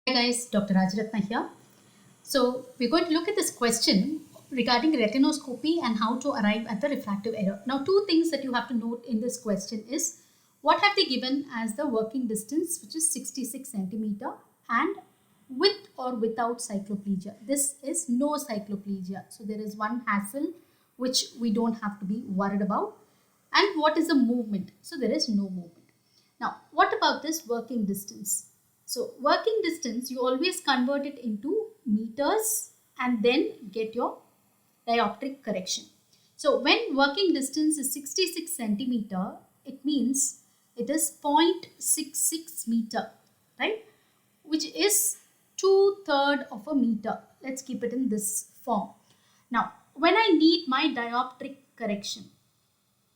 Hi guys, Dr. Rajarathna here. So we're going to look at this question regarding retinoscopy and how to arrive at the refractive error. Now two things that you have to note in this question is what have they given as the working distance, which is 66 centimeter, and with or without cycloplegia. This is no cycloplegia. So there is one hassle which we don't have to be worried about. And what is the movement? So there is no movement. Now what about this working distance? So working distance, you always convert it into meters and then get your dioptric correction. So when working distance is 66 centimeter, it means it is 0.66 meter, right? Which is 2/3 of a meter. Let's keep it in this form. Now, when I need my dioptric correction,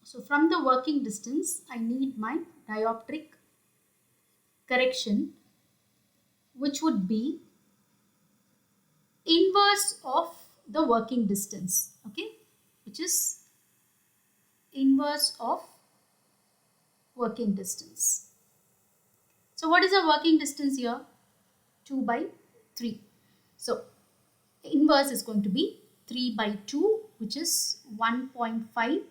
so from the working distance, I need my dioptric correction, which would be inverse of the working distance, okay, which is inverse of working distance. So what is the working distance here? 2/3. So inverse is going to be 3/2, which is 1.5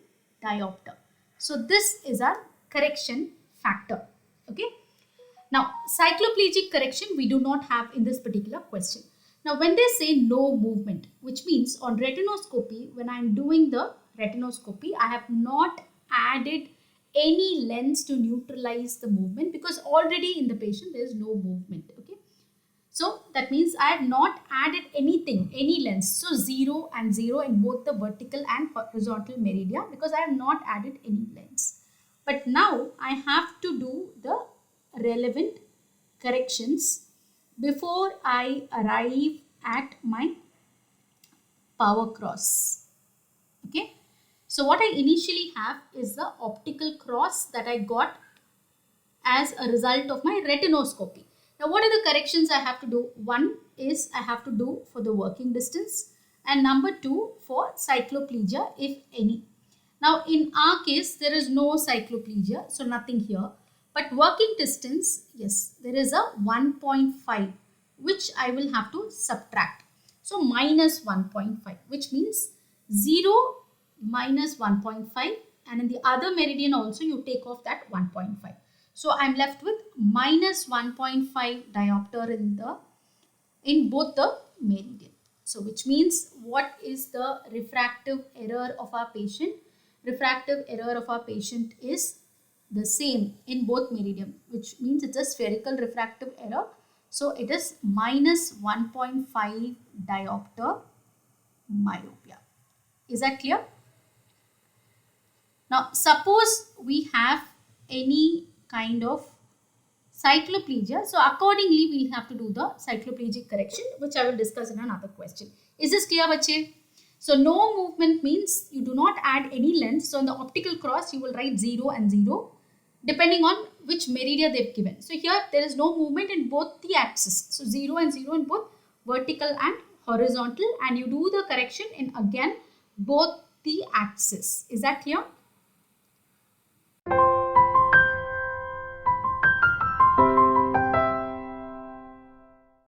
diopter. So this is our correction factor, okay. Now, cycloplegic correction we do not have in this particular question. Now, when they say no movement, which means on retinoscopy, when I am doing the retinoscopy, I have not added any lens to neutralize the movement because already in the patient there is no movement, okay. So, that means I have not added anything, any lens. So, 0 and 0 in both the vertical and horizontal meridia because I have not added any lens. But now I have to do the relevant corrections before I arrive at my power cross. Okay. So what I initially have is the optical cross that I got as a result of my retinoscopy. Now what are the corrections I have to do? One is I have to do for the working distance and number two for cycloplegia if any. Now in our case there is no cycloplegia, so nothing here. But working distance, yes, there is a 1.5 which I will have to subtract. So minus 1.5, which means 0 minus 1.5, and in the other meridian also you take off that 1.5. So I'm left with minus 1.5 diopter in both the meridian. So which means what is the refractive error of our patient? Refractive error of our patient is the same in both meridian, which means it's a spherical refractive error. So it is minus 1.5 diopter myopia. Is that clear? Now suppose we have any kind of cycloplegia. So accordingly we'll have to do the cycloplegic correction, which I will discuss in another question. Is this clear, bache? So no movement means you do not add any lens. So in the optical cross you will write 0 and 0 depending on which meridia they've given. So here there is no movement in both the axes. So 0 and 0 in both vertical and horizontal, and you do the correction in again both the axes. Is that clear?